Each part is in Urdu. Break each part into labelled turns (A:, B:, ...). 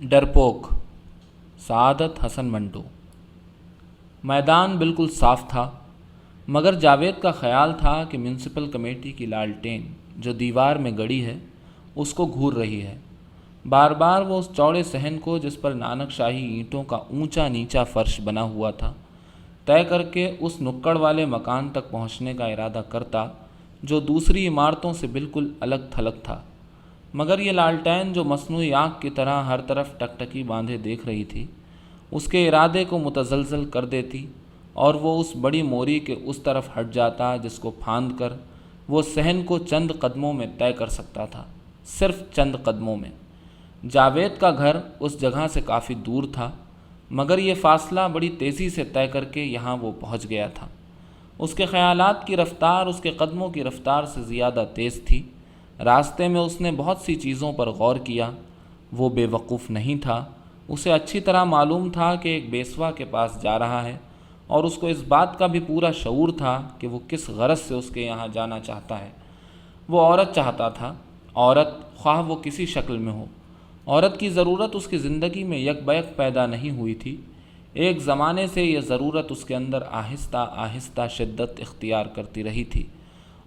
A: ڈرپوک سعادت حسن منٹو۔ میدان بالکل صاف تھا، مگر جاوید کا خیال تھا کہ میونسپل کمیٹی کی لالٹین جو دیوار میں گڑی ہے اس کو گھور رہی ہے۔ بار بار وہ اس چوڑے صحن کو جس پر نانک شاہی اینٹوں کا اونچا نیچا فرش بنا ہوا تھا طے کر کے اس نکڑ والے مکان تک پہنچنے کا ارادہ کرتا جو دوسری عمارتوں سے بالکل الگ تھلگ تھا، مگر یہ لالٹین جو مصنوعی آنکھ کی طرح ہر طرف ٹکٹکی باندھے دیکھ رہی تھی اس کے ارادے کو متزلزل کر دیتی اور وہ اس بڑی موری کے اس طرف ہٹ جاتا جس کو پھاند کر وہ صحن کو چند قدموں میں طے کر سکتا تھا، صرف چند قدموں میں۔ جاوید کا گھر اس جگہ سے کافی دور تھا، مگر یہ فاصلہ بڑی تیزی سے طے کر کے یہاں وہ پہنچ گیا تھا۔ اس کے خیالات کی رفتار اس کے قدموں کی رفتار سے زیادہ تیز تھی۔ راستے میں اس نے بہت سی چیزوں پر غور کیا۔ وہ بے وقوف نہیں تھا، اسے اچھی طرح معلوم تھا کہ ایک بیسوا کے پاس جا رہا ہے، اور اس کو اس بات کا بھی پورا شعور تھا کہ وہ کس غرض سے اس کے یہاں جانا چاہتا ہے۔ وہ عورت چاہتا تھا، عورت خواہ وہ کسی شکل میں ہو۔ عورت کی ضرورت اس کی زندگی میں یک بیک پیدا نہیں ہوئی تھی، ایک زمانے سے یہ ضرورت اس کے اندر آہستہ آہستہ شدت اختیار کرتی رہی تھی،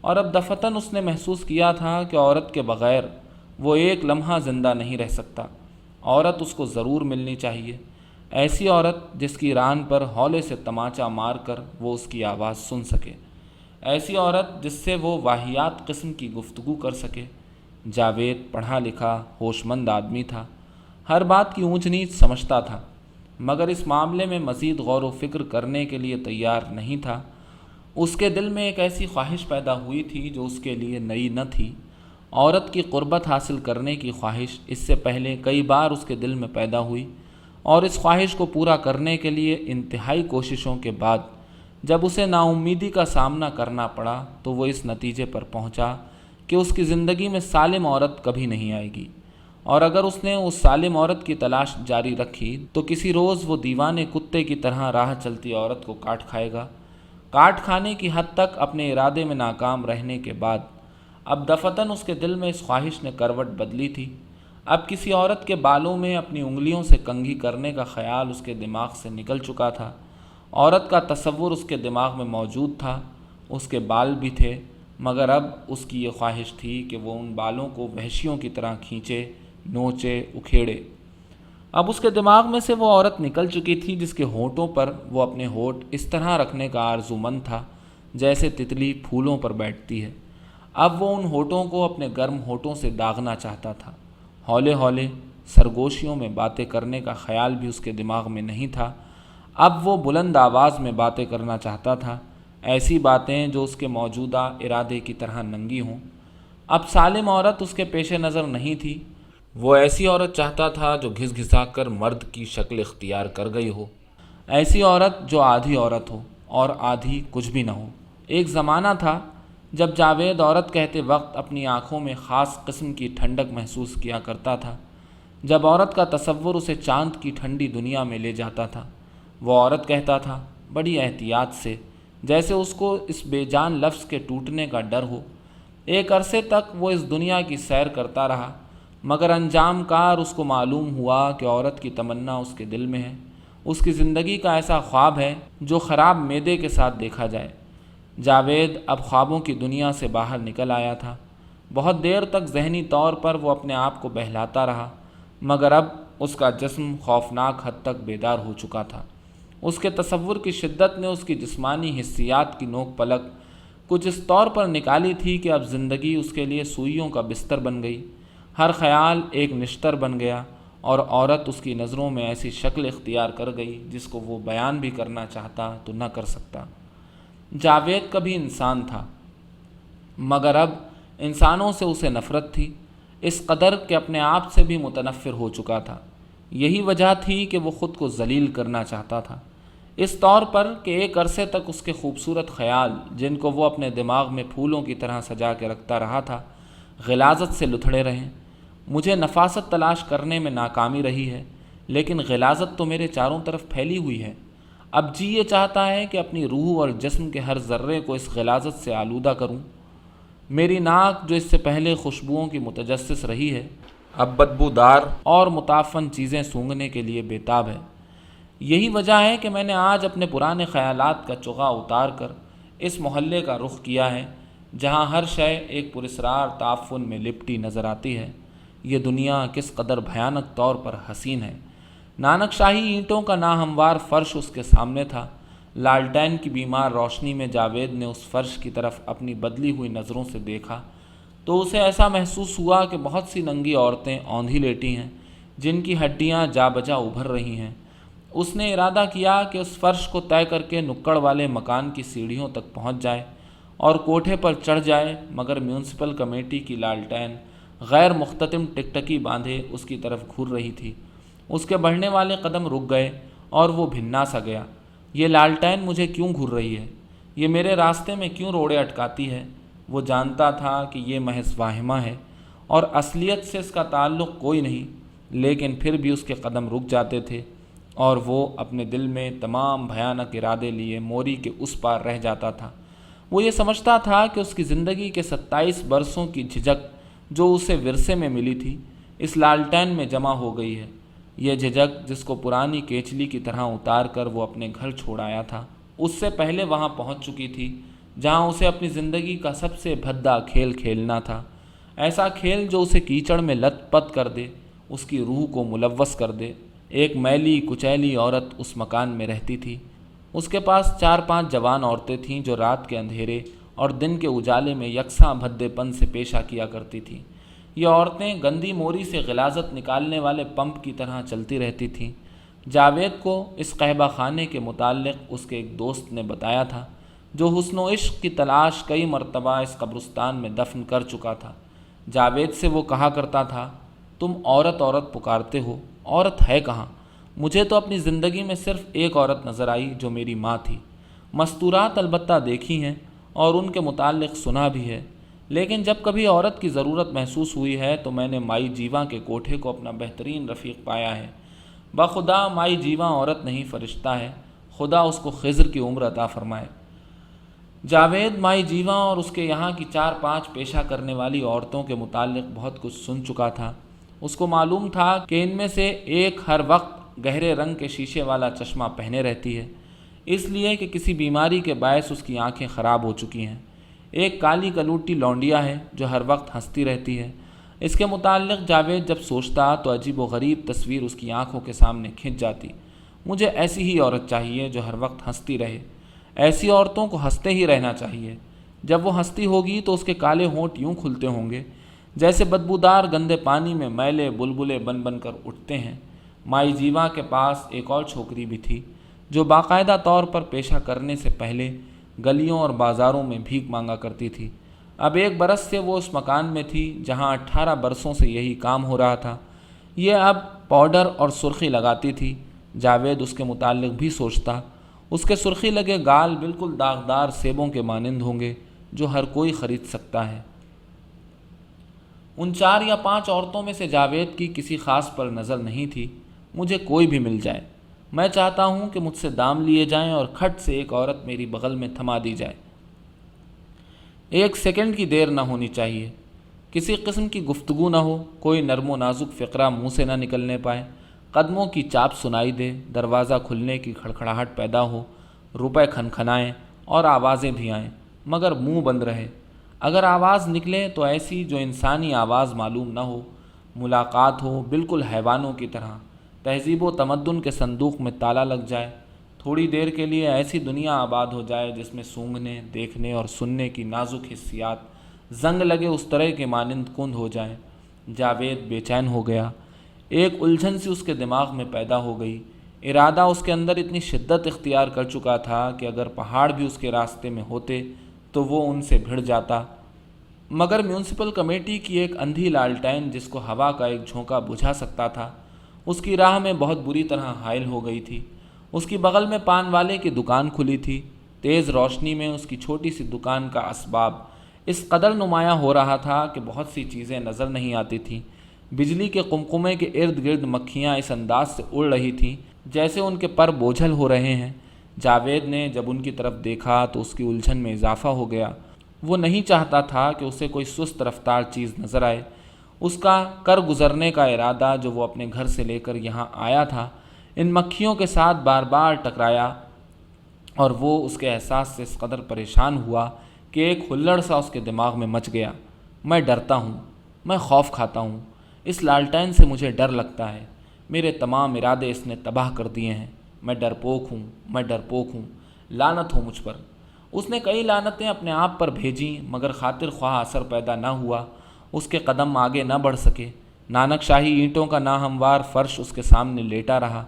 A: اور اب دفعتاً اس نے محسوس کیا تھا کہ عورت کے بغیر وہ ایک لمحہ زندہ نہیں رہ سکتا۔ عورت اس کو ضرور ملنی چاہیے، ایسی عورت جس کی ران پر ہولے سے تماچا مار کر وہ اس کی آواز سن سکے، ایسی عورت جس سے وہ واہیات قسم کی گفتگو کر سکے۔ جاوید پڑھا لکھا ہوش مند آدمی تھا، ہر بات کی اونچ نیچ سمجھتا تھا، مگر اس معاملے میں مزید غور و فکر کرنے کے لیے تیار نہیں تھا۔ اس کے دل میں ایک ایسی خواہش پیدا ہوئی تھی جو اس کے لیے نئی نہ تھی۔ عورت کی قربت حاصل کرنے کی خواہش اس سے پہلے کئی بار اس کے دل میں پیدا ہوئی، اور اس خواہش کو پورا کرنے کے لیے انتہائی کوششوں کے بعد جب اسے نا امیدی کا سامنا کرنا پڑا تو وہ اس نتیجے پر پہنچا کہ اس کی زندگی میں سالم عورت کبھی نہیں آئے گی، اور اگر اس نے اس سالم عورت کی تلاش جاری رکھی تو کسی روز وہ دیوانے کتے کی طرح راہ چلتی عورت کو کاٹ کھائے گا۔ کاٹ کھانے کی حد تک اپنے ارادے میں ناکام رہنے کے بعد اب دفعتاً اس کے دل میں اس خواہش نے کروٹ بدلی تھی۔ اب کسی عورت کے بالوں میں اپنی انگلیوں سے کنگھی کرنے کا خیال اس کے دماغ سے نکل چکا تھا۔ عورت کا تصور اس کے دماغ میں موجود تھا، اس کے بال بھی تھے، مگر اب اس کی یہ خواہش تھی کہ وہ ان بالوں کو وحشیوں کی طرح کھینچے، نوچے، اکھیڑے۔ اب اس کے دماغ میں سے وہ عورت نکل چکی تھی جس کے ہونٹوں پر وہ اپنے ہونٹ اس طرح رکھنے کا آرزومند تھا جیسے تتلی پھولوں پر بیٹھتی ہے۔ اب وہ ان ہونٹوں کو اپنے گرم ہونٹوں سے داغنا چاہتا تھا۔ ہولے ہولے سرگوشیوں میں باتیں کرنے کا خیال بھی اس کے دماغ میں نہیں تھا۔ اب وہ بلند آواز میں باتیں کرنا چاہتا تھا، ایسی باتیں جو اس کے موجودہ ارادے کی طرح ننگی ہوں۔ اب سالم عورت اس کے پیش نظر نہیں تھی، وہ ایسی عورت چاہتا تھا جو گھس گھسا کر مرد کی شکل اختیار کر گئی ہو، ایسی عورت جو آدھی عورت ہو اور آدھی کچھ بھی نہ ہو۔ ایک زمانہ تھا جب جاوید عورت کہتے وقت اپنی آنکھوں میں خاص قسم کی ٹھنڈک محسوس کیا کرتا تھا، جب عورت کا تصور اسے چاند کی ٹھنڈی دنیا میں لے جاتا تھا۔ وہ عورت کہتا تھا بڑی احتیاط سے، جیسے اس کو اس بے جان لفظ کے ٹوٹنے کا ڈر ہو۔ ایک عرصے تک وہ اس دنیا کی سیر کرتا رہا، مگر انجام کار اس کو معلوم ہوا کہ عورت کی تمنا اس کے دل میں ہے، اس کی زندگی کا ایسا خواب ہے جو خراب معدے کے ساتھ دیکھا جائے۔ جاوید اب خوابوں کی دنیا سے باہر نکل آیا تھا۔ بہت دیر تک ذہنی طور پر وہ اپنے آپ کو بہلاتا رہا، مگر اب اس کا جسم خوفناک حد تک بیدار ہو چکا تھا۔ اس کے تصور کی شدت نے اس کی جسمانی حسیات کی نوک پلک کچھ اس طور پر نکالی تھی کہ اب زندگی اس کے لیے سوئیوں کا بستر بن گئی، ہر خیال ایک نشتر بن گیا، اور عورت اس کی نظروں میں ایسی شکل اختیار کر گئی جس کو وہ بیان بھی کرنا چاہتا تو نہ کر سکتا۔ جاوید کبھی انسان تھا، مگر اب انسانوں سے اسے نفرت تھی، اس قدر کہ اپنے آپ سے بھی متنفر ہو چکا تھا۔ یہی وجہ تھی کہ وہ خود کو ذلیل کرنا چاہتا تھا، اس طور پر کہ ایک عرصے تک اس کے خوبصورت خیال جن کو وہ اپنے دماغ میں پھولوں کی طرح سجا کے رکھتا رہا تھا غلاظت سے لتھڑے رہیں۔ مجھے نفاست تلاش کرنے میں ناکامی رہی ہے، لیکن غلاظت تو میرے چاروں طرف پھیلی ہوئی ہے۔ اب جی یہ چاہتا ہے کہ اپنی روح اور جسم کے ہر ذرے کو اس غلاظت سے آلودہ کروں۔ میری ناک جو اس سے پہلے خوشبوؤں کی متجسس رہی ہے، اب بدبودار اور متعفن چیزیں سونگھنے کے لیے بےتاب ہے۔ یہی وجہ ہے کہ میں نے آج اپنے پرانے خیالات کا چغا اتار کر اس محلے کا رخ کیا ہے جہاں ہر شے ایک پراسرار تعفن میں لپٹی نظر آتی ہے۔ یہ دنیا کس قدر بھیانک طور پر حسین ہے۔ نانک شاہی اینٹوں کا ناہموار فرش اس کے سامنے تھا۔ لالٹین کی بیمار روشنی میں جاوید نے اس فرش کی طرف اپنی بدلی ہوئی نظروں سے دیکھا تو اسے ایسا محسوس ہوا کہ بہت سی ننگی عورتیں اوندھی لیٹی ہیں جن کی ہڈیاں جا بجا ابھر رہی ہیں۔ اس نے ارادہ کیا کہ اس فرش کو طے کر کے نکڑ والے مکان کی سیڑھیوں تک پہنچ جائے اور کوٹھے پر چڑھ جائے، مگر میونسپل کمیٹی کی لالٹین غیر مختتم ٹکٹکی باندھے اس کی طرف گھور رہی تھی۔ اس کے بڑھنے والے قدم رک گئے اور وہ بھنا سا گیا۔ یہ لالٹین مجھے کیوں گھور رہی ہے؟ یہ میرے راستے میں کیوں روڑے اٹکاتی ہے؟ وہ جانتا تھا کہ یہ محض واہمہ ہے اور اصلیت سے اس کا تعلق کوئی نہیں، لیکن پھر بھی اس کے قدم رک جاتے تھے اور وہ اپنے دل میں تمام بھیانک ارادے لیے موری کے اس پار رہ جاتا تھا۔ وہ یہ سمجھتا تھا کہ اس کی زندگی کے 27 برسوں کی جھجک جو اسے ورثے میں ملی تھی اس لالٹین میں جمع ہو گئی ہے۔ یہ جھجک جس کو پرانی کیچلی کی طرح اتار کر وہ اپنے گھر چھوڑ آیا تھا، اس سے پہلے وہاں پہنچ چکی تھی جہاں اسے اپنی زندگی کا سب سے بھدا کھیل کھیلنا تھا، ایسا کھیل جو اسے کیچڑ میں لت پت کر دے، اس کی روح کو ملوث کر دے۔ ایک میلی کچیلی عورت اس مکان میں رہتی تھی۔ اس کے پاس 4-5 جوان عورتیں تھیں جو رات کے اندھیرے اور دن کے اجالے میں یکساں بھدے پن سے پیشہ کیا کرتی تھیں۔ یہ عورتیں گندی موری سے غلاظت نکالنے والے پمپ کی طرح چلتی رہتی تھیں۔ جاوید کو اس قہبہ خانے کے متعلق اس کے ایک دوست نے بتایا تھا جو حسن و عشق کی تلاش کئی مرتبہ اس قبرستان میں دفن کر چکا تھا۔ جاوید سے وہ کہا کرتا تھا، تم عورت عورت پکارتے ہو، عورت ہے کہاں؟ مجھے تو اپنی زندگی میں صرف ایک عورت نظر آئی جو میری ماں تھی۔ مستورات البتہ دیکھی ہیں اور ان کے متعلق سنا بھی ہے، لیکن جب کبھی عورت کی ضرورت محسوس ہوئی ہے تو میں نے مائی جیواں کے کوٹھے کو اپنا بہترین رفیق پایا ہے۔ بخدا مائی جیواں عورت نہیں فرشتہ ہے، خدا اس کو خضر کی عمر عطا فرمائے۔ جاوید مائی جیواں اور اس کے یہاں کی 4-5 پیشہ کرنے والی عورتوں کے متعلق بہت کچھ سن چکا تھا۔ اس کو معلوم تھا کہ ان میں سے ایک ہر وقت گہرے رنگ کے شیشے والا چشمہ پہنے رہتی ہے، اس لیے کہ کسی بیماری کے باعث اس کی آنکھیں خراب ہو چکی ہیں۔ ایک کالی کلوٹی لونڈیا ہے جو ہر وقت ہنستی رہتی ہے۔ اس کے متعلق جاوید جب سوچتا تو عجیب و غریب تصویر اس کی آنکھوں کے سامنے کھنچ جاتی۔ مجھے ایسی ہی عورت چاہیے جو ہر وقت ہنستی رہے۔ ایسی عورتوں کو ہنستے ہی رہنا چاہیے۔ جب وہ ہنستی ہوگی تو اس کے کالے ہونٹ یوں کھلتے ہوں گے جیسے بدبودار گندے پانی میں میلے بلبلے بن بن کر اٹھتے ہیں۔ مائی جیواں کے پاس ایک اور چھوکری بھی تھی جو باقاعدہ طور پر پیشہ کرنے سے پہلے گلیوں اور بازاروں میں بھیک مانگا کرتی تھی۔ اب 1 برس سے وہ اس مکان میں تھی جہاں 18 برسوں سے یہی کام ہو رہا تھا۔ یہ اب پاؤڈر اور سرخی لگاتی تھی۔ جاوید اس کے متعلق بھی سوچتا، اس کے سرخی لگے گال بالکل داغدار سیبوں کے مانند ہوں گے جو ہر کوئی خرید سکتا ہے۔ ان 4 یا 5 عورتوں میں سے جاوید کی کسی خاص پر نظر نہیں تھی۔ مجھے کوئی بھی مل جائے، میں چاہتا ہوں کہ مجھ سے دام لیے جائیں اور کھٹ سے ایک عورت میری بغل میں تھما دی جائے۔ 1 سیکنڈ کی دیر نہ ہونی چاہیے، کسی قسم کی گفتگو نہ ہو، کوئی نرم و نازک فقرہ منہ سے نہ نکلنے پائے، قدموں کی چاپ سنائی دے، دروازہ کھلنے کی کھڑکھڑاہٹ پیدا ہو، روپے کھنکھنائیں اور آوازیں بھی آئیں، مگر منہ بند رہے۔ اگر آواز نکلے تو ایسی جو انسانی آواز معلوم نہ ہو، ملاقات ہو بالکل حیوانوں کی طرح، تہذیب و تمدن کے صندوق میں تالا لگ جائے، تھوڑی دیر کے لیے ایسی دنیا آباد ہو جائے جس میں سونگھنے، دیکھنے اور سننے کی نازک حسیات زنگ لگے اس طرح کے مانند کند ہو جائیں۔ جاوید بے چین ہو گیا۔ ایک الجھن سی اس کے دماغ میں پیدا ہو گئی۔ ارادہ اس کے اندر اتنی شدت اختیار کر چکا تھا کہ اگر پہاڑ بھی اس کے راستے میں ہوتے تو وہ ان سے بھڑ جاتا، مگر میونسپل کمیٹی کی ایک اندھی لالٹین جس کو ہوا کا ایک جھونکا بجھا سکتا تھا، اس کی راہ میں بہت بری طرح حائل ہو گئی تھی۔ اس کی بغل میں پان والے کی دکان کھلی تھی۔ تیز روشنی میں اس کی چھوٹی سی دکان کا اسباب اس قدر نمایاں ہو رہا تھا کہ بہت سی چیزیں نظر نہیں آتی تھیں۔ بجلی کے قمقمے کے ارد گرد مکھیاں اس انداز سے اڑ رہی تھیں جیسے ان کے پر بوجھل ہو رہے ہیں۔ جاوید نے جب ان کی طرف دیکھا تو اس کی الجھن میں اضافہ ہو گیا۔ وہ نہیں چاہتا تھا کہ اسے کوئی سست رفتار چیز نظر آئے۔ اس کا کر گزرنے کا ارادہ جو وہ اپنے گھر سے لے کر یہاں آیا تھا ان مکھیوں کے ساتھ بار بار ٹکرایا، اور وہ اس کے احساس سے اس قدر پریشان ہوا کہ ایک ہلڑ سا اس کے دماغ میں مچ گیا۔ میں ڈرتا ہوں، میں خوف کھاتا ہوں، اس لالٹین سے مجھے ڈر لگتا ہے، میرے تمام ارادے اس نے تباہ کر دیے ہیں، میں ڈرپوک ہوں، میں ڈرپوک ہوں، لعنت ہو مجھ پر۔ اس نے کئی لعنتیں اپنے آپ پر بھیجیں مگر خاطر خواہ اثر پیدا نہ ہوا، اس کے قدم آگے نہ بڑھ سکے۔ نانک شاہی اینٹوں کا ناہموار فرش اس کے سامنے لیٹا رہا۔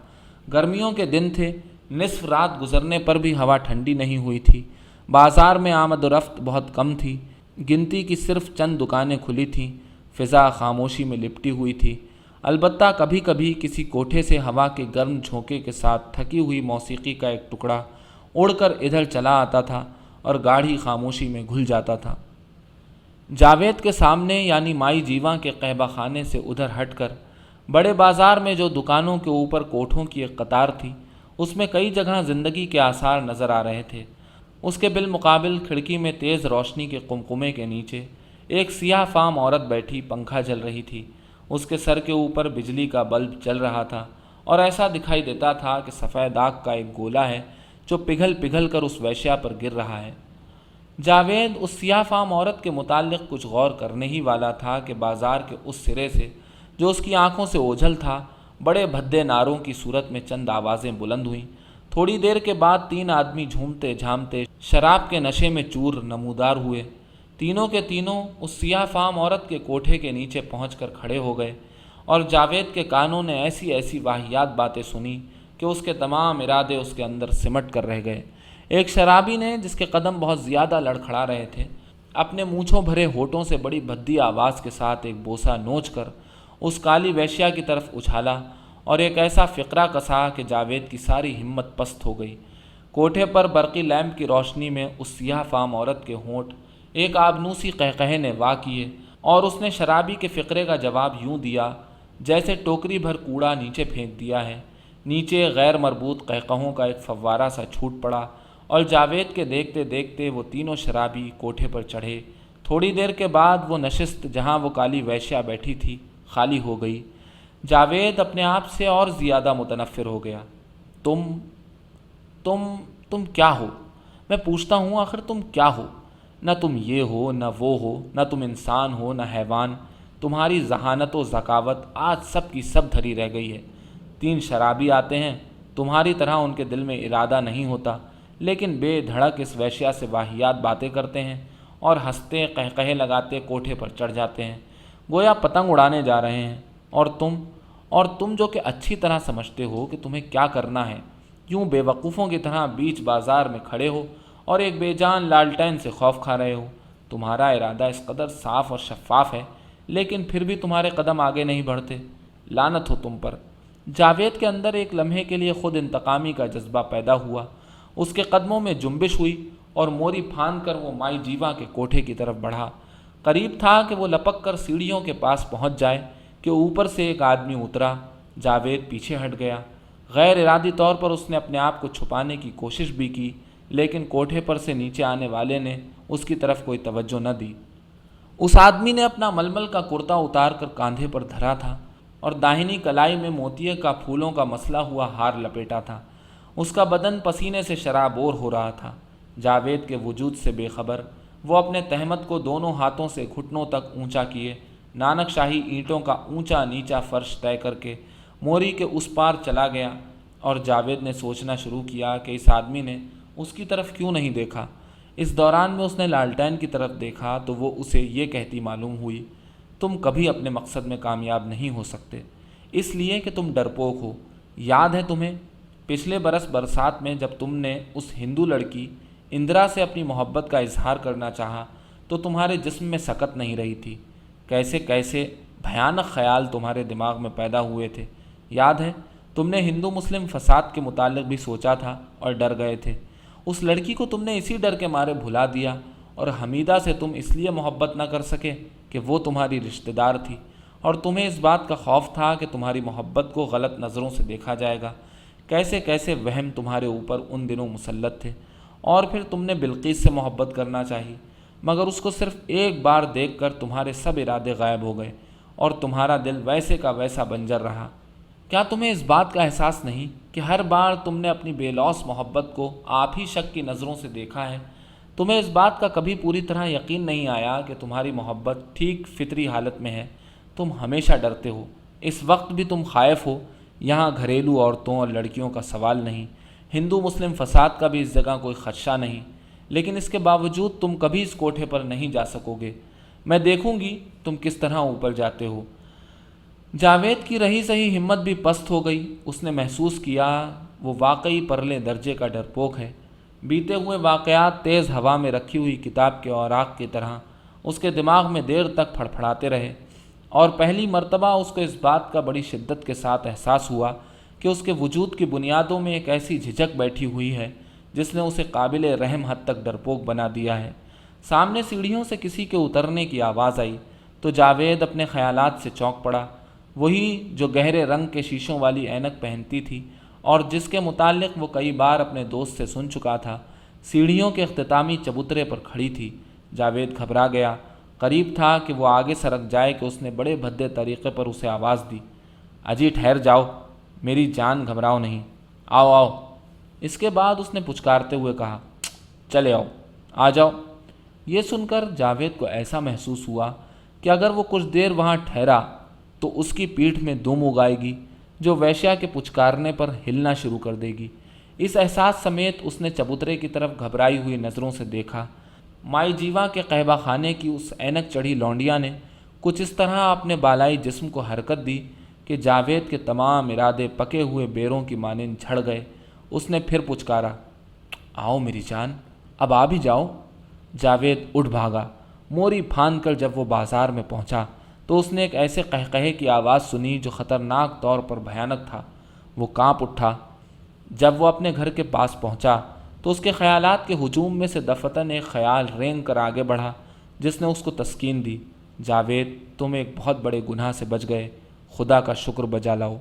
A: گرمیوں کے دن تھے، نصف رات گزرنے پر بھی ہوا ٹھنڈی نہیں ہوئی تھی۔ بازار میں آمد و رفت بہت کم تھی، گنتی کی صرف چند دکانیں کھلی تھیں، فضا خاموشی میں لپٹی ہوئی تھی۔ البتہ کبھی کبھی کسی کوٹھے سے ہوا کے گرم جھونکے کے ساتھ تھکی ہوئی موسیقی کا ایک ٹکڑا اڑ کر ادھر چلا آتا تھا اور گاڑھی خاموشی میں گھل جاتا تھا۔ جاوید کے سامنے یعنی مائی جیواں کے قہبہ خانے سے ادھر ہٹ کر بڑے بازار میں جو دکانوں کے اوپر کوٹھوں کی ایک قطار تھی، اس میں کئی جگہ زندگی کے آثار نظر آ رہے تھے۔ اس کے بالمقابل کھڑکی میں تیز روشنی کے قمقمے کے نیچے ایک سیاہ فام عورت بیٹھی پنکھا جل رہی تھی۔ اس کے سر کے اوپر بجلی کا بلب چل رہا تھا اور ایسا دکھائی دیتا تھا کہ سفید آگ کا ایک گولا ہے جو پگھل پگھل کر اس ویشیا پر گر رہا ہے۔ جاوید اس سیاہ فام عورت کے متعلق کچھ غور کرنے ہی والا تھا کہ بازار کے اس سرے سے جو اس کی آنکھوں سے اوجھل تھا، بڑے بھدے نعروں کی صورت میں چند آوازیں بلند ہوئیں۔ تھوڑی دیر کے بعد 3 آدمی جھومتے جھامتے شراب کے نشے میں چور نمودار ہوئے۔ تینوں کے تینوں اس سیاہ فام عورت کے کوٹھے کے نیچے پہنچ کر کھڑے ہو گئے، اور جاوید کے کانوں نے ایسی ایسی واہیات باتیں سنی کہ اس کے تمام ارادے اس کے اندر سمٹ کر رہ گئے۔ ایک شرابی نے، جس کے قدم بہت زیادہ لڑکھڑا رہے تھے، اپنے مونچھوں بھرے ہونٹوں سے بڑی بھدی آواز کے ساتھ ایک بوسہ نوچ کر اس کالی ویشیا کی طرف اچھالا اور ایک ایسا فقرہ کسا کہ جاوید کی ساری ہمت پست ہو گئی۔ کوٹھے پر برقی لیمپ کی روشنی میں اس سیاہ فام عورت کے ہونٹ ایک آبنوسی قہقہے نے وا کیے، اور اس نے شرابی کے فقرے کا جواب یوں دیا جیسے ٹوکری بھر کوڑا نیچے پھینک دیا ہے۔ نیچے غیر مربوط قہقہوں کا ایک فوارہ سا چھوٹ پڑا، اور جاوید کے دیکھتے دیکھتے وہ تینوں شرابی کوٹھے پر چڑھے۔ تھوڑی دیر کے بعد وہ نشست جہاں وہ کالی ویشیا بیٹھی تھی خالی ہو گئی۔ جاوید اپنے آپ سے اور زیادہ متنفر ہو گیا۔ تم کیا ہو؟ میں پوچھتا ہوں، آخر تم کیا ہو؟ نہ تم یہ ہو، نہ وہ ہو، نہ تم انسان ہو، نہ حیوان۔ تمہاری ذہانت و ذکاوت آج سب کی سب دھری رہ گئی ہے۔ 3 شرابی آتے ہیں، تمہاری طرح ان کے دل میں ارادہ نہیں ہوتا، لیکن بے دھڑک اس ویشیا سے واہیات باتیں کرتے ہیں اور ہنستے قہقہے لگاتے کوٹھے پر چڑھ جاتے ہیں، گویا پتنگ اڑانے جا رہے ہیں۔ اور تم جو کہ اچھی طرح سمجھتے ہو کہ تمہیں کیا کرنا ہے، یوں بے وقوفوں کی طرح بیچ بازار میں کھڑے ہو اور ایک بے جان لالٹین سے خوف کھا رہے ہو۔ تمہارا ارادہ اس قدر صاف اور شفاف ہے، لیکن پھر بھی تمہارے قدم آگے نہیں بڑھتے۔ لعنت ہو تم پر۔ جاوید کے اندر ایک لمحے کے لیے خود انتقامی کا جذبہ پیدا ہوا۔ اس کے قدموں میں جنبش ہوئی اور موری پھاند کر وہ مائی جیواں کے کوٹھے کی طرف بڑھا۔ قریب تھا کہ وہ لپک کر سیڑھیوں کے پاس پہنچ جائے کہ اوپر سے ایک آدمی اترا۔ جاوید پیچھے ہٹ گیا۔ غیر ارادی طور پر اس نے اپنے آپ کو چھپانے کی کوشش بھی کی، لیکن کوٹھے پر سے نیچے آنے والے نے اس کی طرف کوئی توجہ نہ دی۔ اس آدمی نے اپنا ململ کا کرتا اتار کر کاندھے پر دھرا تھا اور داہنی کلائی میں موتیے کا پھولوں کا مسلا ہوا ہار لپیٹا تھا۔ اس کا بدن پسینے سے شرابور ہو رہا تھا۔ جاوید کے وجود سے بے خبر وہ اپنے تہمت کو دونوں ہاتھوں سے گھٹنوں تک اونچا کیے نانک شاہی اینٹوں کا اونچا نیچا فرش طے کر کے موری کے اس پار چلا گیا، اور جاوید نے سوچنا شروع کیا کہ اس آدمی نے اس کی طرف کیوں نہیں دیکھا۔ اس دوران میں اس نے لالٹین کی طرف دیکھا تو وہ اسے یہ کہتی معلوم ہوئی، تم کبھی اپنے مقصد میں کامیاب نہیں ہو سکتے، اس لیے کہ تم ڈرپوک ہو۔ یاد ہے تمہیں پچھلے برس برسات میں جب تم نے اس ہندو لڑکی اندرا سے اپنی محبت کا اظہار کرنا چاہا تو تمہارے جسم میں سکت نہیں رہی تھی، کیسے کیسے بھیانک خیال تمہارے دماغ میں پیدا ہوئے تھے۔ یاد ہے تم نے ہندو مسلم فساد کے متعلق بھی سوچا تھا اور ڈر گئے تھے۔ اس لڑکی کو تم نے اسی ڈر کے مارے بھلا دیا، اور حمیدہ سے تم اس لیے محبت نہ کر سکے کہ وہ تمہاری رشتہ دار تھی، اور تمہیں اس بات کا خوف تھا کہ تمہاری محبت کو غلط نظروں سے دیکھا جائے گا۔ کیسے کیسے وہم تمہارے اوپر ان دنوں مسلط تھے۔ اور پھر تم نے بلقیس سے محبت کرنا چاہی، مگر اس کو صرف ایک بار دیکھ کر تمہارے سب ارادے غائب ہو گئے، اور تمہارا دل ویسے کا ویسا بنجر رہا۔ کیا تمہیں اس بات کا احساس نہیں کہ ہر بار تم نے اپنی بے لوث محبت کو آپ ہی شک کی نظروں سے دیکھا ہے؟ تمہیں اس بات کا کبھی پوری طرح یقین نہیں آیا کہ تمہاری محبت ٹھیک فطری حالت میں ہے۔ تم ہمیشہ ڈرتے ہو، اس وقت بھی تم خائف ہو۔ یہاں گھریلو عورتوں اور لڑکیوں کا سوال نہیں، ہندو مسلم فساد کا بھی اس جگہ کوئی خدشہ نہیں، لیکن اس کے باوجود تم کبھی اس کوٹھے پر نہیں جا سکو گے۔ میں دیکھوں گی تم کس طرح اوپر جاتے ہو۔ جاوید کی رہی سہی ہمت بھی پست ہو گئی۔ اس نے محسوس کیا وہ واقعی پرلے درجے کا ڈرپوک ہے۔ بیتے ہوئے واقعات تیز ہوا میں رکھی ہوئی کتاب کے اوراق کی طرح اس کے دماغ میں دیر تک پھڑپھڑاتے رہے، اور پہلی مرتبہ اس کو اس بات کا بڑی شدت کے ساتھ احساس ہوا کہ اس کے وجود کی بنیادوں میں ایک ایسی جھجک بیٹھی ہوئی ہے جس نے اسے قابل رحم حد تک ڈرپوک بنا دیا ہے۔ سامنے سیڑھیوں سے کسی کے اترنے کی آواز آئی تو جاوید اپنے خیالات سے چونک پڑا۔ وہی جو گہرے رنگ کے شیشوں والی اینک پہنتی تھی اور جس کے متعلق وہ کئی بار اپنے دوست سے سن چکا تھا، سیڑھیوں کے اختتامی چبوترے پر کھڑی تھی۔ جاوید گھبرا گیا۔ قریب تھا کہ وہ آگے سرک جائے کہ اس نے بڑے بھدے طریقے پر اسے آواز دی، اجی ٹھہر جاؤ، میری جان، گھبراؤ نہیں، آؤ آؤ۔ اس کے بعد اس نے پچکارتے ہوئے کہا، چلے آؤ، آ جاؤ۔ یہ سن کر جاوید کو ایسا محسوس ہوا کہ اگر وہ کچھ دیر وہاں ٹھہرا تو اس کی پیٹھ میں دم اگائے گی جو ویشیا کے پچکارنے پر ہلنا شروع کر دے گی۔ اس احساس سمیت اس نے چبوترے کی طرف گھبرائی ہوئی نظروں سے دیکھا۔ مائی جیوا کے قہبہ خانے کی اس اینک چڑھی لونڈیا نے کچھ اس طرح اپنے بالائی جسم کو حرکت دی کہ جاوید کے تمام ارادے پکے ہوئے بیروں کی مانند جھڑ گئے۔ اس نے پھر پچکارا، آؤ میری جان، اب آ بھی جاؤ۔ جاوید اٹھ بھاگا۔ موری پھاند کر جب وہ بازار میں پہنچا تو اس نے ایک ایسے قہقہے کی آواز سنی جو خطرناک طور پر بھیانک تھا۔ وہ کانپ اٹھا۔ جب وہ اپنے گھر کے پاس پہنچا تو اس کے خیالات کے ہجوم میں سے دفتن ایک خیال رینگ کر آگے بڑھا جس نے اس کو تسکین دی، جاوید، تم ایک بہت بڑے گناہ سے بچ گئے، خدا کا شکر بجا لاؤ۔